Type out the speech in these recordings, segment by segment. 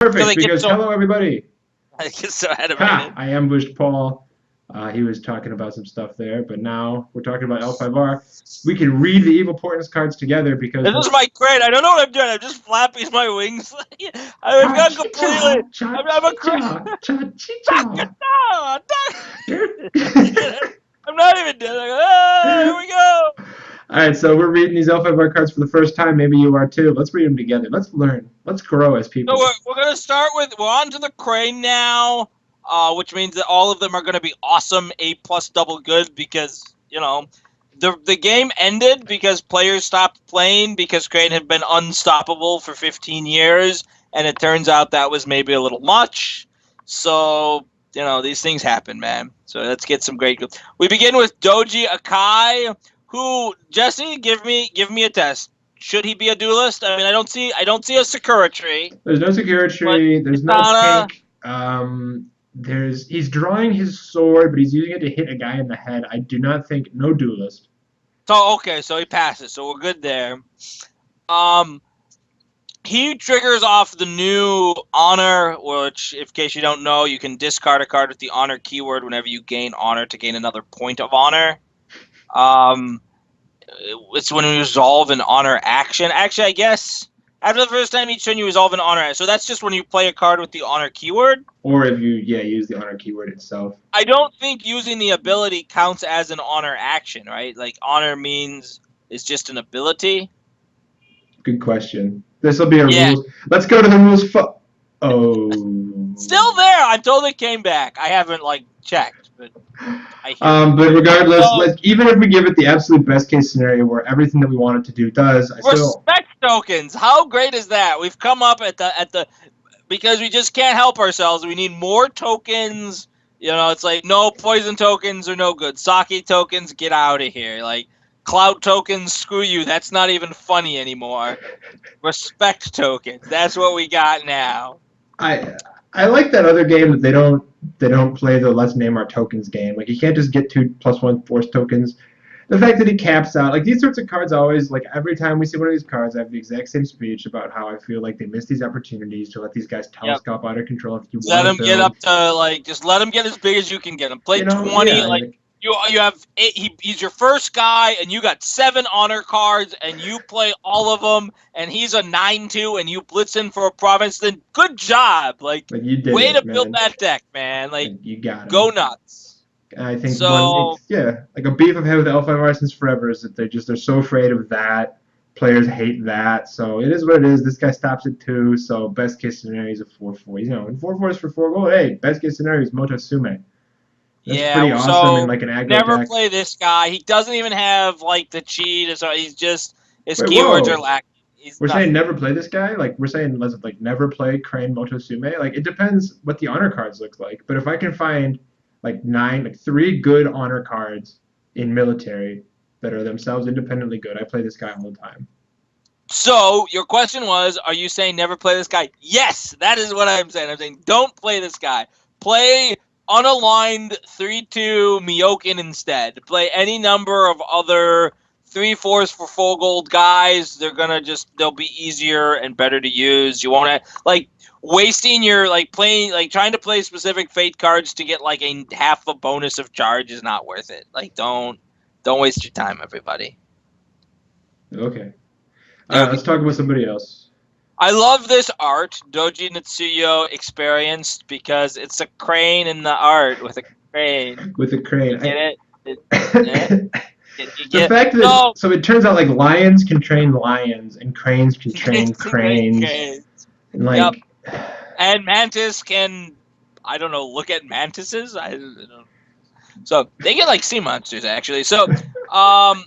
Perfect, I get because so hello, everybody. I get so Ha! animated. I ambushed Paul. He was talking about some stuff there, but now we're talking about L5R. We can read the evil portents cards together because This is that's my crane. I don't know what I'm doing. I'm just flapping my wings. I've cha gone chi completely. cha cha I'm a chi crane. cha cha chi cha. I'm not even doing it. Ah, here we go. All right, so we're reading these L5R cards for the first time. Maybe you are too. Let's read them together. Let's learn. Let's grow as So people. we're gonna start with we're on to the crane now, which means that all of them are gonna be awesome, A plus double good because the game ended because players stopped playing because crane had been unstoppable for 15 years, and it turns out that was maybe a little much. So these things happen, man. So let's get some great. We begin with Doji Akai, who Jesse give me a test. Should he be a duelist? I mean, I don't see a Sakura tree. There's no But security. There's no Katana. pink. He's drawing his sword, but he's using it to hit a guy in the head. I do not think no duelist. So okay, so he passes. So we're good there. Um, he triggers off the new honor, which, in case you don't know, you can discard a card with the honor keyword whenever you gain honor to gain another point of honor. Um, it's when you resolve an honor action. Actually, I guess after the first time each turn you resolve an honor. So that's just when you play a card with the honor keyword. Or if you use the honor keyword itself. I don't think using the ability counts as an honor action, right? Like honor means it's just an ability. Good question. This will be a Yeah, rules. Let's go to the rules. Oh. still there. I totally came back. I haven't checked, but I hear it. But regardless, So let's even if we give it the absolute best case scenario where everything that we want it to do does, I still respect tokens. How great is that? We've come up at the because we just can't help ourselves. We need more tokens. It's like no poison tokens are no good. Sake tokens, get out of here. Like cloud tokens, screw you. That's not even funny anymore. Respect tokens. That's what we got now. I I like that other game that they don't play the let's name our tokens game. Like you can't just get 2+1 force tokens. The fact that he caps out like these sorts of cards always like every time we see one of these cards, I have the exact same speech about how I feel like they miss these opportunities to let these guys Yep. telescope out of control. If you Let want to him get build, up to just let him get as big as you can get him. Play 20 yeah, like, you have eight, he's your first guy and you got 7 honor cards and you play all of them and he's a 9-2 and you blitz in for a province, then good job. you did Way to it, build man. that deck, man. Like you got Go him. nuts. I think So like a beef I've had with L5R since forever is that they're so afraid of that. Players hate that, so it is what it is. This guy stops at 2, so best case scenario is a 4/4. And 4/4 is for 4 gold. Hey, best case scenario is Moto Sume. That's pretty yeah, awesome in so like an aggro never deck. play this guy. He doesn't even have the cheat, so he's just his Wait, keywords are whoa. lacking. He's We're saying nothing. never play this guy? Like we're saying let's like never play Crane Moto Sume? Like it depends what the honor cards look like. But if I can find like 3 good honor cards in military that are themselves independently good, I play this guy all the time. So your question was, are you saying never play this guy? Yes, that is what I'm saying. I'm saying don't play this guy. Play unaligned 3-2 Miyokin instead. Play any number of other 3/4s for full gold guys. They'll be easier and better to use. You won't wasting your playing trying to play specific fate cards to get a half a bonus of charge is not worth it. Don't waste your time, everybody. Okay. All right, Okay. let's talk about somebody else. I love this art, Doji Natsuyo experienced, because it's a crane in the art with a crane. With the crane. You get it? Yeah, The you get fact that so so it turns out like lions can train lions and cranes can train it's a great cranes crane. and Yep. like And Mantis can, I don't know, look at mantises. I don't know. So they get sea monsters actually. So um,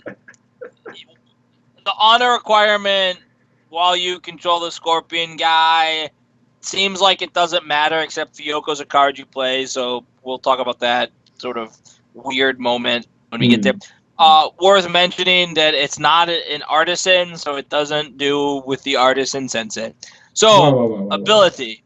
the honor requirement, while you control the scorpion guy, seems like it doesn't matter except Fioko's a card you play, so we'll talk about that sort of weird moment when we get there. hmm. Worth mentioning that it's not an artisan, so it doesn't do with the artisan sensei. Whoa, So, whoa, whoa, whoa, whoa. ability.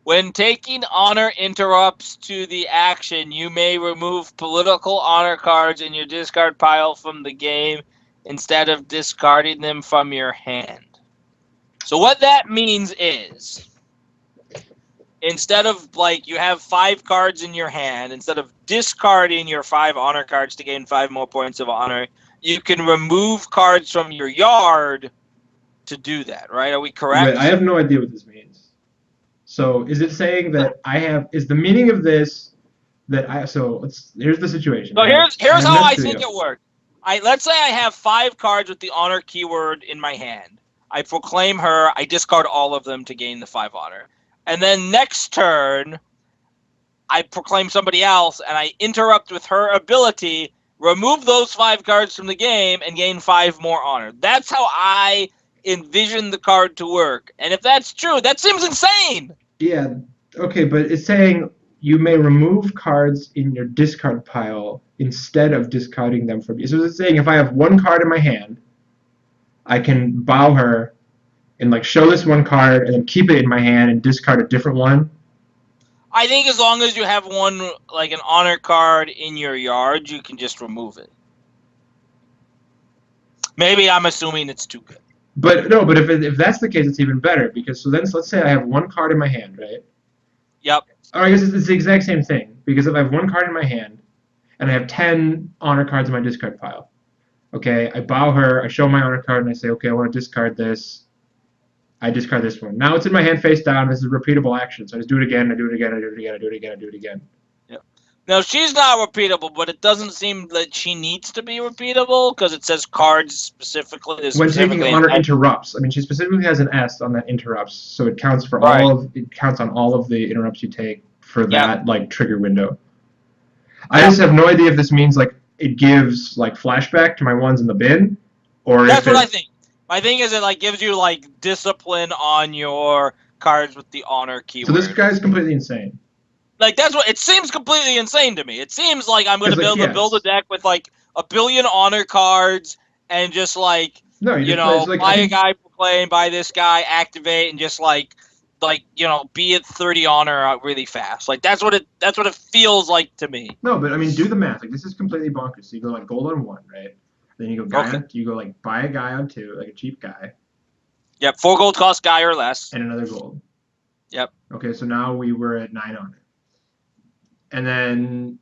When taking honor interrupts to the action, you may remove political honor cards in your discard pile from the game instead of discarding them from your hand. So what that means is instead of like you have 5 cards in your hand, instead of discarding your 5 honor cards to gain 5 more points of honor, you can remove cards from your yard to do that, right? Are we correct? Wait, I have no idea what this means. So is it saying that is the meaning of this that here's the situation. So here's how I Next think video. it works. Let's say I have 5 cards with the honor keyword in my hand. I proclaim her. I discard all of them to gain the 5 honor. And then next turn, I proclaim somebody else, and I interrupt with her ability, remove those 5 cards from the game, and gain 5 more honor. That's how I envision the card to work. And if that's true, that seems insane. Yeah, okay, but it's saying you may remove cards in your discard pile instead of discarding them from you. So it's saying if I have 1 card in my hand, I can bow her and like show this 1 card and then keep it in my hand and discard a different one. I think as long as you have one, like an honor card in your yard, you can just remove it. Maybe I'm assuming it's too good. But no, but if that's the case, it's even better because let's say I have 1 card in my hand, right? Yep. Or I guess it's the exact same thing because if I have 1 card in my hand and I have 10 honor cards in my discard pile, okay, I bow her, I show my honor card, and I say, okay, I want to discard this. I discard this one. Now it's in my hand face down. This is a repeatable action. So I just do it again, I do it again, I do it again, I do it again, I do it again. Yep. Now, she's not repeatable, but it doesn't seem that she needs to be repeatable because it says cards specifically. When taking honor interrupts, I mean, she specifically has an S on that interrupts, so it counts for it counts on all of the interrupts you take for that like trigger window. I just have no idea if this means like it gives like flashback to my ones in the bin, or that's what I think. My thing is it like gives you like discipline on your cards with the honor keyword. So this guy's completely insane. Like that's what it seems completely insane to me. It seems like I'm going to build a deck with like a billion honor cards and just like buy a guy proclaim, buy this guy, activate, and just like be at 30 honor really fast. Like that's what it feels like to me. No, but I mean, do the math. Like this is completely bonkers. So you go like gold on 1, right? Then you go you go like buy a guy on 2, like a cheap guy. Yep, 4 gold cost guy or less. And another gold. Yep. Okay, so now we were at 9 honor. And then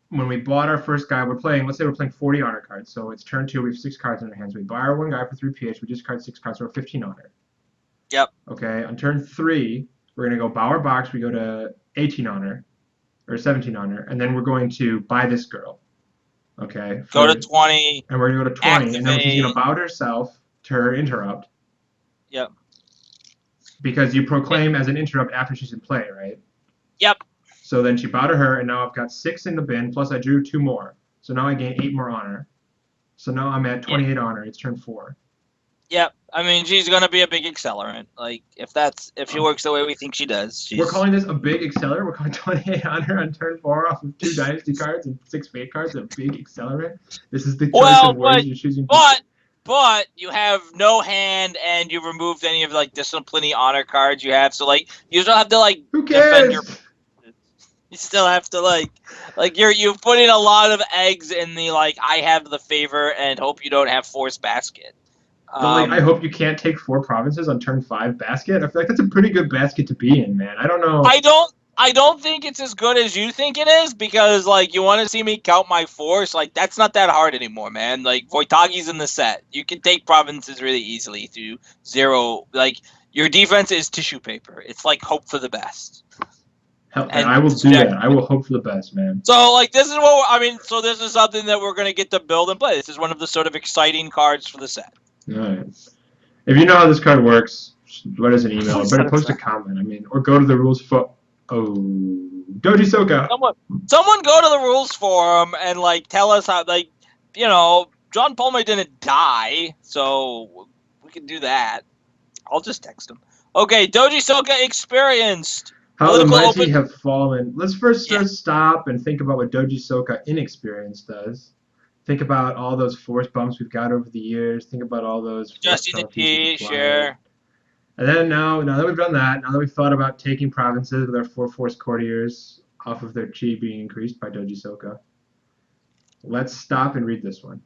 when we bought our first guy, let's say we're playing 40 honor cards. So it's turn 2, we have 6 cards in our hands. We buy our 1 guy for 3 PH, we discard 6 cards, so we're 15 honor. Yep. Okay, on turn 3, we're going to go bow our box, we go to 18 honor, or 17 honor, and then we're going to buy this girl. Okay. Go to 20. And we're going to go to 20, activate. And then she's going to bow herself to her interrupt. Yep. Because you proclaim as an interrupt after she's in play, right? Yep. So then she bowed to her, and now I've got 6 in the bin, plus I drew 2 more. So now I gain 8 more honor. So now I'm at 28 honor. It's turn 4. Yep. I mean, she's going to be a big accelerant. Like, if she works the way we think she does. We're calling this a big accelerant? We're calling 28 honor on turn 4 off of 2 dynasty cards and 6 fate cards a big accelerant? This is the choice of words you're choosing. But you have no hand, and you removed any of like disciplining honor cards you have. So like you still have to like who cares? You still have to like you're putting a lot of eggs in the like I have the favor and hope you don't have force basket. But I hope you can't take 4 provinces on turn 5 basket. I feel like that's a pretty good basket to be in, man. I don't know. I don't think it's as good as you think it is because, like, you want to see me count my force. Like, that's not that hard anymore, man. Like, Voitagi's in the set. You can take provinces really easily through 0. Like, your defense is tissue paper. It's like hope for the best. And I will do that. I will hope for the best, man. So, like, this is this is something that we're going to get to build and play. This is one of the sort of exciting cards for the set. All right. If you know how this card works, write us an email. Or better post a comment. I mean, or go to the rules for... Oh, Doji Soka. Someone go to the rules forum and like tell us how John Palmer didn't die, so we can do that. I'll just text him. Okay, Doji Soka experienced. How the mighty have fallen. Let's first stop and think about what Doji Soka inexperienced does. Think about all those force bumps we've got over the years. Think about all those. Adjusting the T, sure. And then now that we've done that, now that we've thought about taking provinces with our 4 force courtiers off of their chi being increased by Doji Soka, let's stop and read this one.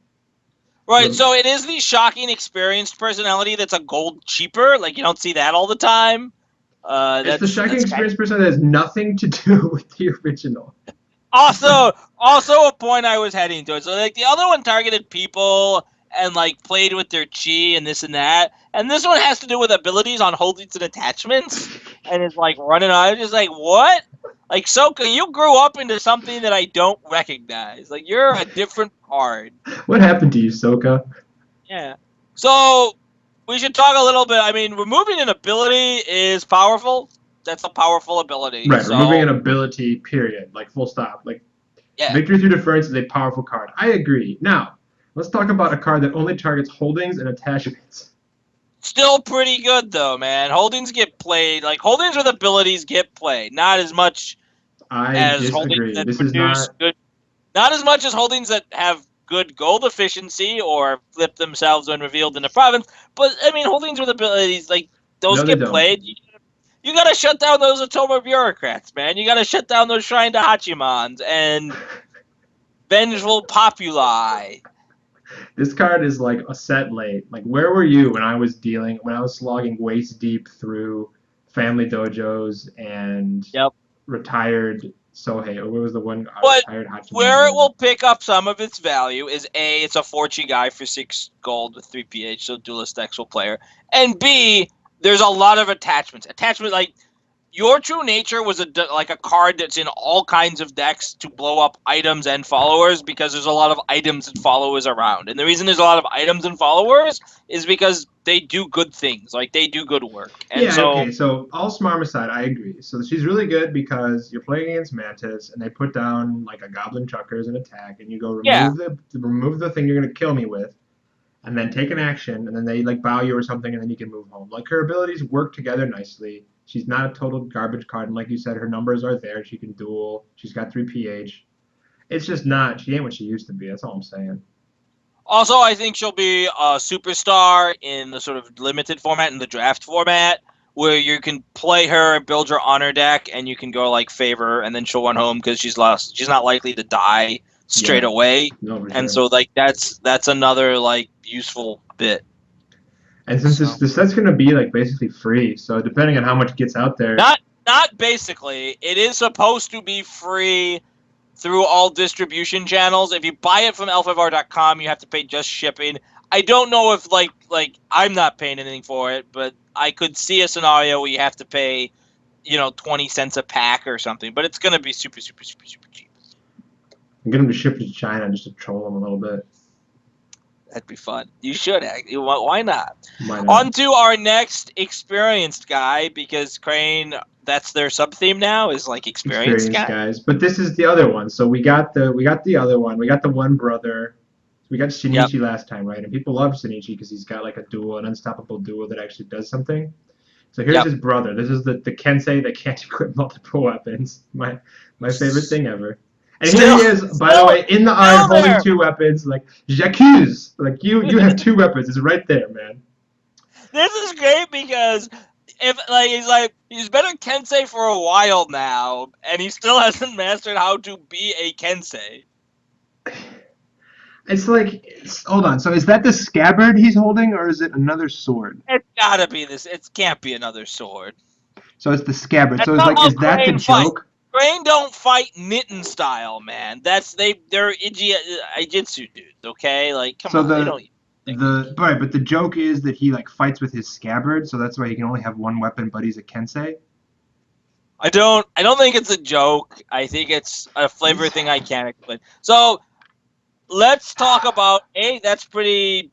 Right, so it is the shocking experienced personality that's a gold cheaper. Like, you don't see that all the time. It's the shocking that's kind experience person that has nothing to do with the original. also a point I was heading towards. So like the other one targeted people and like played with their chi and this and that, and this one has to do with abilities on holdings and attachments, and it's like running on. I'm just like, what? Like Soka, you grew up into something that I don't recognize. Like you're a different card. What happened to you, Soka? Yeah. So we should talk a little bit. I mean, removing an ability is powerful. That's a powerful ability. Right, removing an So ability, period. Like, full stop. Like, yeah. Victory through Deference is a powerful card. I agree. Now, let's talk about a card that only targets holdings and attachments. Still pretty good though, man. Holdings get played. Like holdings with abilities get played. Not as much I as holdings disagree. that This is produce not. good. Not as much as holdings that have good gold efficiency or flip themselves when revealed in the province. But I mean, holdings with abilities like those No, they get don't. played. You gotta shut down those Atoma bureaucrats, man. You gotta shut down those Shrine to Hachimans and Vengeful Populi. This card is like a set late. Like, where were you when I was slogging waist deep through family dojos and Yep. retired Sohei? Or what was the one But retired Hachiman where it doing? will pick up some of its value is A, it's a 4-chi guy for 6 gold with 3 PH, so duelist decks will player. And B, there's a lot of attachments. Attachment like your True Nature was like a card that's in all kinds of decks to blow up items and followers because there's a lot of items and followers around. And the reason there's a lot of items and followers is because they do good things, like they do good work. And Yeah, so okay. So all smart aside, I agree. So she's really good because you're playing against Mantis, and they put down like a Goblin Chucker as an attack, and you go yeah, remove the thing you're gonna kill me with, and then take an action, and then they like bow you or something, and then you can move home. Like her abilities work together nicely. She's not a total garbage card, and like you said, her numbers are there. She can duel. She's got 3 PH. It's just not. She ain't what she used to be. That's all I'm saying. also, I think she'll be a superstar in the sort of limited format, in the draft format, where you can play her and build your honor deck, and you can go like favor, and then she'll run home because she's lost. She's not likely to die straight Yeah. away, No, for and sure. so like that's another like useful bit. And since So this set's gonna be like basically free, so depending on how much gets out there, not basically, it is supposed to be free through all distribution channels. If you buy it from L5R.com, you have to pay just shipping. I don't know if like I'm not paying anything for it, but I could see a scenario where you have to pay, 20 cents a pack or something. But it's gonna be super, super, super, super cheap. and get them to ship to China just to troll them a little bit. That'd be fun. You should act. Why not? Why not? On to our next experienced guy, because Crane, that's their sub theme now, is like experienced Experienced guy. guys, but this is the other one. So we got the other one. We got the one brother. We got Yep. Shinichi last time, right? And people love Shinichi because he's got like a duel, an unstoppable duel that actually does something. So here's Yep. his brother. This is the Kensei that can't equip multiple weapons. My favorite thing ever. And here Still, he is, by the still, way, in the art, still holding there. 2 weapons. Like, j'accuse. Like, you have 2 weapons. It's right there, man. This is great because he's been a Kensei for a while now, and he still hasn't mastered how to be a Kensei. It's like, hold on. So is that the scabbard he's holding, or is it another sword? It's gotta be this. It can't be another sword. So it's the scabbard. That's So it's not like, how is that the Crane fight. joke? Crane don't fight Mitten style, man. They're Ijitsu dudes, okay? Like, come So on, they don't. right, but the joke is that he like fights with his scabbard, so that's why he can only have one weapon, but he's a Kensei. I don't think it's a joke. I think it's a flavor thing I can't explain. So let's talk about that's pretty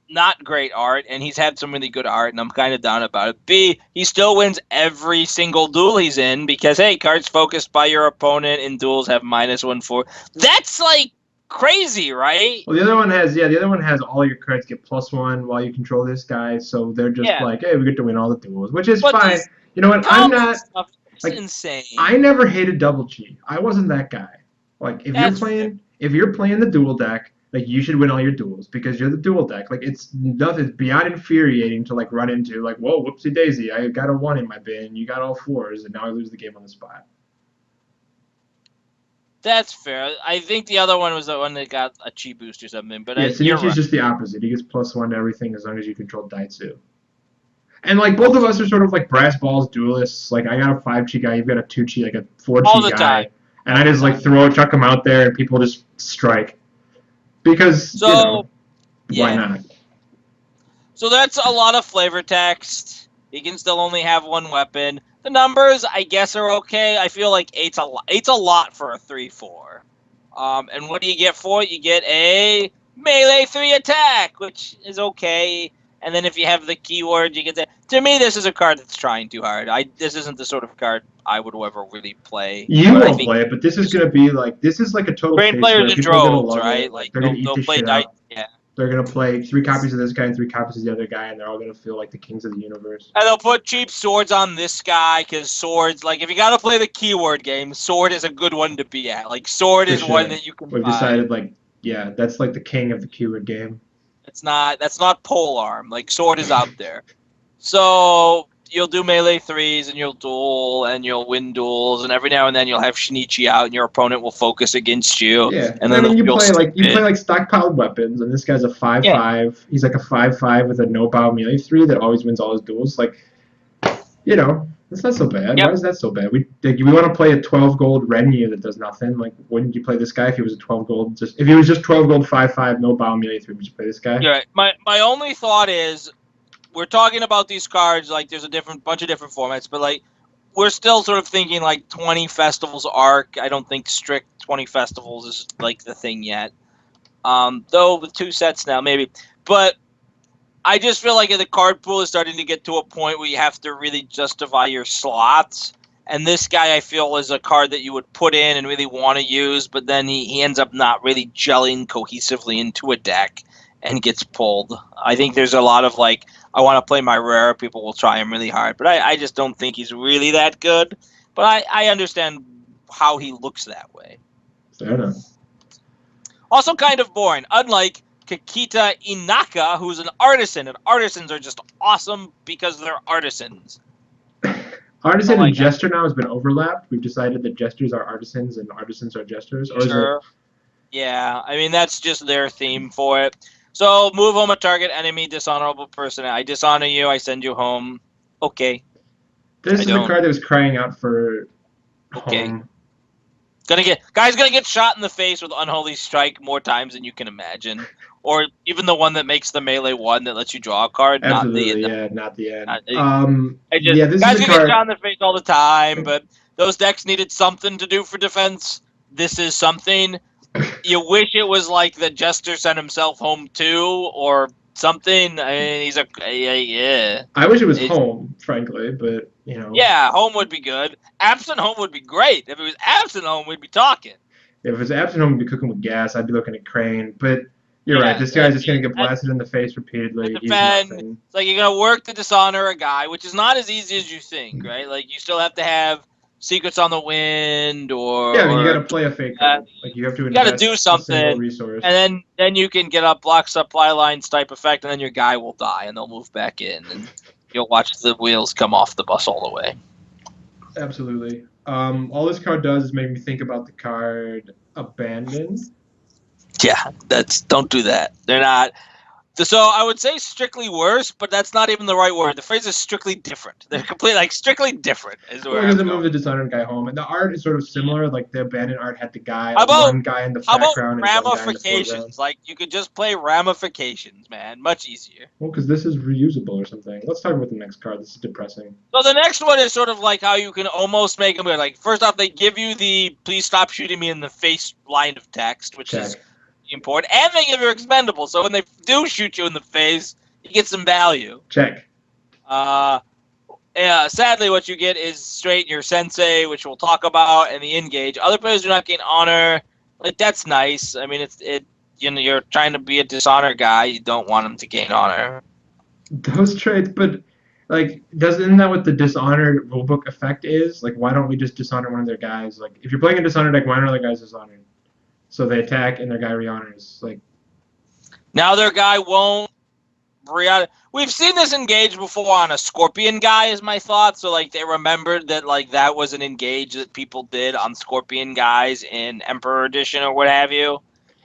not great art, and he's had some really good art, and I'm kind of down about it. B, he still wins every single duel he's in because, hey, cards focused by your opponent in duels have -1/4. That's like crazy, right? Well, the other one has all your cards get +1 while you control this guy, so they're just Yeah, like, hey, we get to win all the duels, which is but fine. this You know what? I'm combat not stuff is like insane. I never hated double chi. I wasn't that guy. Like That's fair. if you're playing the dual deck, like you should win all your duels because you're the dual deck. Like it's nothing beyond infuriating to like run into like, whoa, whoopsie daisy, I got a 1 in my bin, you got all 4s, and now I lose the game on the spot. That's fair. I think the other one was the one that got a chi boost or something, but Yeah, you're Shinichi's right. just the opposite. He gets +1 to everything as long as you control Daitsu. And like both of us are sort of like brass balls duelists. Like I got a 5 chi guy, you've got a 2 chi, like a 4 All chi the guy, time. and I just like chuck them out there, and people just strike because So why yeah. not? So that's a lot of flavor text. He can still only have one weapon. The numbers, I guess, are okay. I feel like eight's a lot. Eight's a lot for a 3/4. And what do you get for it? You get a melee 3 attack, which is okay. And then if you have the keyword, you get that. To me, this is a card that's trying too hard. This isn't the sort of card I would ever really play. You But I won't think play it, but this is gonna be like a total train case where players in people are gonna droves, love right? it. Like Like they're gonna eat they'll this play shit dice. up. Yeah. They're gonna play 3 copies of this guy and 3 copies of the other guy, and they're all gonna feel like the kings of the universe. And they'll put cheap swords on this guy because swords, like, if you got to play the keyword game, sword is a good one to be at. Like, sword For is one sure. that you can We've buy. decided like that's like the king of the keyword game. That's not pole arm. Like, sword is out there. So you'll do melee 3s and you'll duel and you'll win duels, and every now and then you'll have Shinichi out and your opponent will focus against you. Yeah, And I then mean you you'll play like stupid. stockpiled weapons, and this guy's a 5/5. Yeah. He's like a 5/5 with a no bow melee 3 that always wins all his duels. Like, that's not so bad. Why Yep. is that so bad? We want to play a 12 gold Renyu that does nothing. Like, wouldn't you play this guy if he was a 12 gold? If he was just 12 gold 5/5 no bow melee 3, would you play this guy? Yeah. My only thought is we're talking about these cards like there's a bunch of different formats, but like we're still sort of thinking like 20 festivals arc. I don't think strict 20 festivals is like the thing yet. Though with 2 sets now maybe, but I just feel like the card pool is starting to get to a point where you have to really justify your slots. And this guy, I feel, is a card that you would put in and really want to use, but then he ends up not really gelling cohesively into a deck and gets pulled. I think there's a lot of like, I want to play my rare, people will try him really hard, but I just don't think he's really that good. But I understand how he looks that way. Fair enough. Also kind of boring, unlike Kakita Inaka, who's an artisan, and artisans are just awesome because they're artisans. Artisan like and jester now has been overlapped. We've decided that jesters are artisans and artisans are jesters. Or Sure. Yeah, I mean, that's just their theme for it. So, move home a target enemy, dishonorable person. I dishonor you, I send you home. Okay. This is a card that was crying out for home. Guy's gonna get shot in the face with Unholy Strike more times than you can imagine. Or even the one that makes the melee 1 that lets you draw a card. Absolutely, not the end. This guys get shot in the face all the time, but those decks needed something to do for defense. This is something. You wish it was like the Jester sent himself home too, or something. I mean, yeah. I wish it was home, frankly, but Yeah, home would be good. Absent home would be great. If it was absent home, we'd be talking. If it was absent home, we'd be cooking with gas. I'd be looking at Crane, but you're right. This guy's just gonna get blasted in the face repeatedly. He's nothing. It's like you're gonna work to dishonor a guy, which is not as easy as you think, right? Like you still have to have secrets on the wind, or you got to play a fake card. Like you have to invest do something, a single resource, and then you can get a block supply lines type effect, and then your guy will die, and they'll move back in, and you'll watch the wheels come off the bus all the way. Absolutely. All this card does is make me think about the card Abandon. Yeah, don't do that. They're not. So I would say strictly worse, but that's not even the right word. The phrase is strictly different. They're completely strictly different. Because they move the dishonored guy home, and the art is sort of similar. Like the abandoned art had the guy, one guy in the background, and one guy in the foreground. Like you could just play ramifications, man. Much easier. Well, because this is reusable or something. Let's talk about the next card. This is depressing. So the next one is sort of like how you can almost make them like. First off, they give you the "please stop shooting me in the face" line of text, which is important, and they give you expendable. So when they do shoot you in the face, you get some value. Check. Sadly, what you get is straight your sensei, which we'll talk about, and the engage. Other players do not gain honor. Like that's nice. I mean, you're trying to be a dishonor guy. You don't want them to gain honor. Those traits, but like, isn't that what the dishonored rulebook effect is? Like, why don't we just dishonor one of their guys? Like, if you're playing a dishonored deck, why aren't other guys dishonored? So they attack and their guy re-honors. Like, now their guy won't re-honor. We've seen this engage before on a Scorpion guy, is my thought. So like they remembered that like that was an engage that people did on Scorpion guys in Emperor Edition or what have you.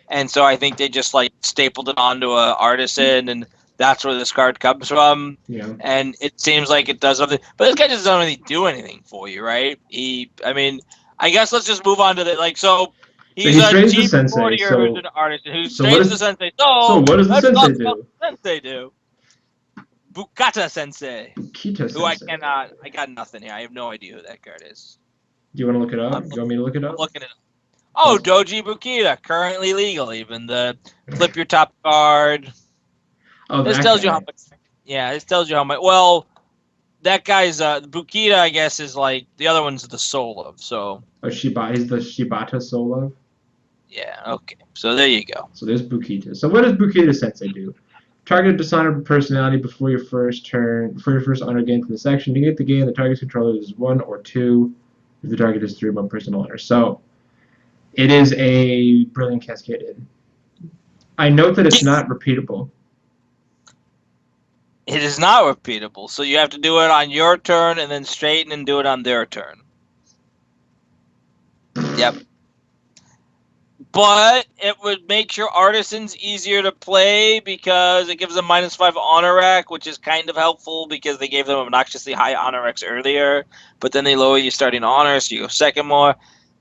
And so I think they just like stapled it onto a artisan, and that's where this card comes from. Yeah. And it seems like it does something. But this guy just doesn't really do anything for you, right? I guess let's just move on to the So he's he a strains the cheap sensei. courtier who's an artist who So what strains the is sensei. so what does the Let's sensei talk do? about the sensei do. Bukata Sensei. Bukita Who I sensei. got nothing here. I have no idea who that card is. Do you want to look it up? I'm Do you want me to look it I'm up? looking it up. Oh, Doji Bukita, currently legal. Even the flip your top card. Oh, This that tells guy. you how much. Yeah, this tells you how much. Well, that guy's Bukita, I guess, is like the other one's the soul of. So Oh, he's the Shibata Solo. yeah, okay. So there you go. So there's Bukita. So what does Bukita Sensei do? Target a dishonored personality before your first honor gain from this action. Negate the gain. The target's controller is 1 or 2. If the target is 3 or more personal honor. So it is a Brilliant Cascaded. I note that it's not repeatable. It is not repeatable, so you have to do it on your turn and then straighten and do it on their turn. Yep. But it would make your artisans easier to play because it gives them -5 honor rack, which is kind of helpful because they gave them obnoxiously high honor racks earlier. But then they lower your starting honor, so you go second more.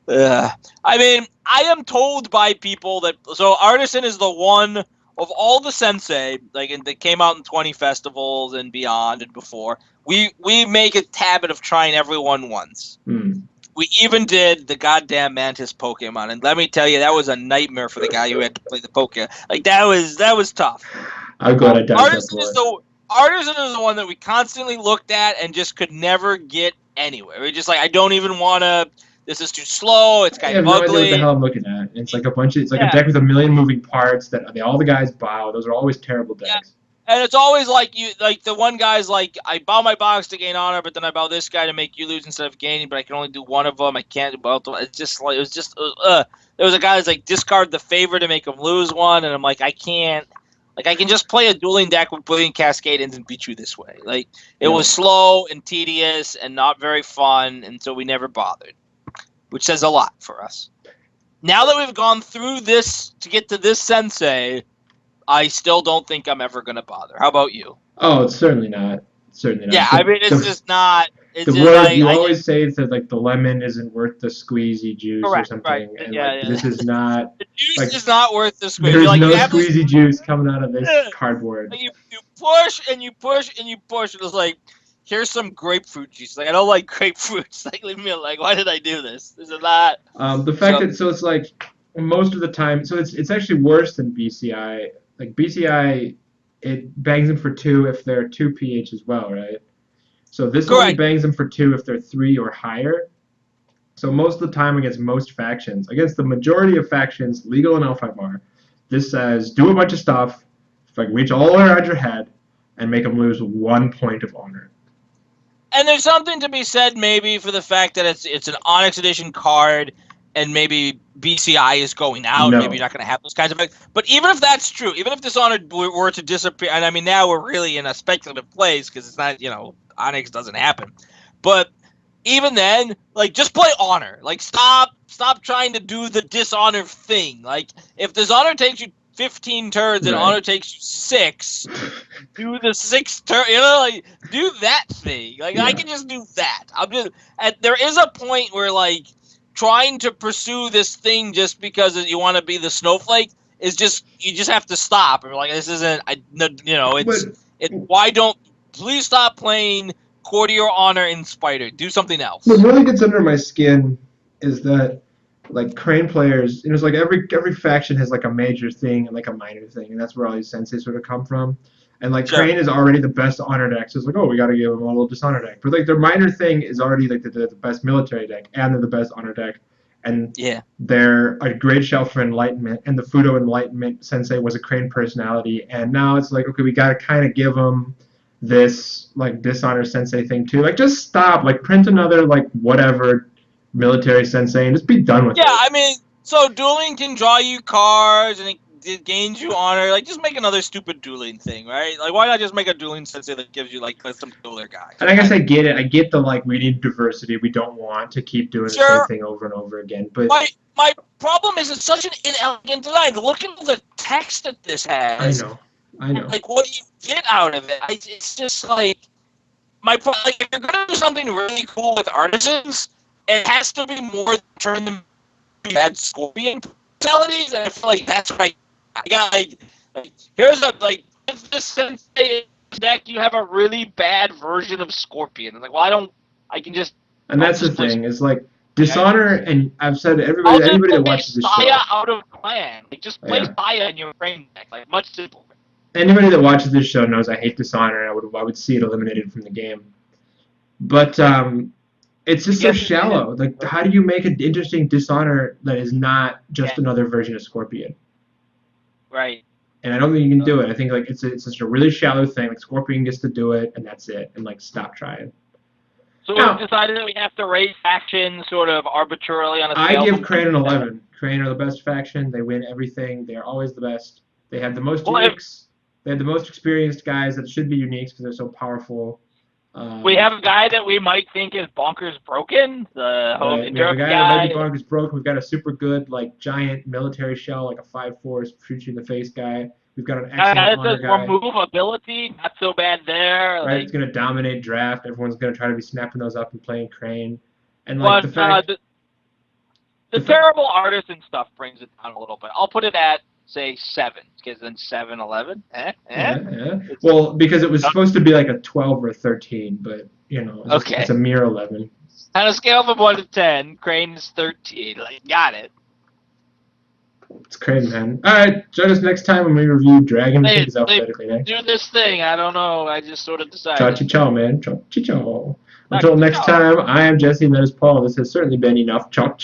I mean, I am told by people that so artisan is the one of all the sensei that came out in 20 festivals and beyond and before. We make a habit of trying everyone once. We even did the goddamn Mantis Pokemon, and let me tell you, that was a nightmare for the guy who had to play the Poke. Like that was tough. I'm glad I died that boy. Artisan is the one that we constantly looked at and just could never get anywhere. We're just like, I don't even want to. This is too slow. It's kind of ugly. I have no idea what the hell I'm looking at. It's like a deck with a million moving parts that all the guys bow. Those are always terrible decks. Yeah. And it's always like the one guy's like, I bow my box to gain honor, but then I bow this guy to make you lose instead of gaining, but I can only do one of them. I can't do both of them. It's just like, there was a guy that's like, discard the favor to make him lose one, and I'm like, I can't. Like, I can just play a dueling deck with Brilliant Cascades and beat you this way. Like, it was slow and tedious and not very fun, and so we never bothered, which says a lot for us. Now that we've gone through this to get to this sensei, I still don't think I'm ever going to bother. How about you? Oh, it's certainly not. Certainly not. Yeah, I mean, it's just not. It's the just word like, you always say that like the lemon isn't worth the squeezy juice correct, or something, right. and Yeah. this is not. The juice like, is not worth the squeeze. There's like, no squeezy juice coming out of this cardboard. Like you push and you push and you push, and it's like, here's some grapefruit juice. Like, I don't like grapefruits. Like, leave me alone. Like, why did I do this? This is not. The fact that it's like most of the time, so it's actually worse than BCI. Like BCI, it bangs them for 2 if they're 2 pH as well, right? So this only bangs them for 2 if they're 3 or higher. So most of the time against most factions, against the majority of factions, legal in L5R, this says do a bunch of stuff, like reach all around your head, and make them lose 1 point of honor. And there's something to be said maybe for the fact that it's an Onyx Edition card, and maybe BCI is going out. Maybe you're not going to have those kinds of things. But even if that's true, even if Dishonored were to disappear, and I mean now we're really in a speculative place because it's not, Onyx doesn't happen. But even then, like, just play Honor. Like, stop trying to do the Dishonor thing. Like, if Dishonor takes you 15 turns and Honor takes you 6, do the 6 turn. Like, do that thing. Like, I can just do that. There is a point where, like, trying to pursue this thing just because you want to be the snowflake is just, you just have to stop. And like, this isn't, please stop playing Courtier Honor in Spider. Do something else. What really gets under my skin is that, like, Crane players, it's like every faction has like a major thing and like a minor thing, and that's where all these sensei sort of come from. And like Crane is already the best honor deck, so it's like, oh, we got to give them a little dishonor deck. But like their minor thing is already like the best military deck, and they're the best honor deck, and they're a great shelf for Enlightenment. And the Fudo Enlightenment sensei was a Crane personality, and now it's like, okay, we got to kind of give them this like dishonor sensei thing too. Like, just stop. Like, print another like whatever military sensei and just be done with it. Yeah, I mean, so dueling can draw you cards and it gains you honor. Like, just make another stupid dueling thing, right? Like, why not just make a dueling sensei that gives you like some dueler guys? And I guess I get it. I get the like we need diversity. We don't want to keep doing the same thing over and over again. But my problem is it's such an inelegant design. Look at the text that this has. I know. I know. Like, what do you get out of it? It's just like like if you're gonna do something really cool with artisans, it has to be more than turn them into bad scorpion personalities, and I feel like that's what I got. Like here's a if this sensei deck you have a really bad version of scorpion. I'm like, well, I can just And I'll that's the just play. thing. It's like Dishonor, and I've said to everybody, I'll just anybody that play watches this Saya show, out of clan. Like just play yeah, Saya in your frame deck. Like much simpler. anybody that watches this show knows I hate Dishonor, and I would see it eliminated from the game. But it's just so shallow. Like, how do you make an interesting Dishonor that is not just another version of Scorpion? Right. And I don't think you can do it. I think like it's just a really shallow thing. Like Scorpion gets to do it, and that's it. And like stop trying. So Now, we've decided that we have to rate factions sort of arbitrarily on a scale. I give Crane an 11. Crane are the best faction. They win everything. They are always the best. They have the most uniques. They have the most experienced guys that should be uniques because they're so powerful. We have a guy that we might think is bonkers broken. The Right. We have a guy that might be bonkers broken. We've got a super good like giant military shell, like a 5/4 shoot you in the face guy. We've got an excellent honor guy. Remove ability, not so bad there. Right, Like, it's gonna dominate draft. Everyone's gonna try to be snapping those up and playing Crane. And like but the fact, the terrible artisan stuff brings it down a little bit. I'll put it at say 7, because then 7, 11. Yeah. Well, because it was supposed to be like a 12 or a 13, but you know, it's a mere 11. On a scale of 1 to 10, Crane is 13. Like, got it. It's Crane, man. All right, join us next time when we review Dragon. I think it's alphabetically next. Do this thing. I don't know. I just sort of decided. Ciao, man. Ciao. Until next time, I am Jesse, and that is Paul. This has certainly been enough. Ciao.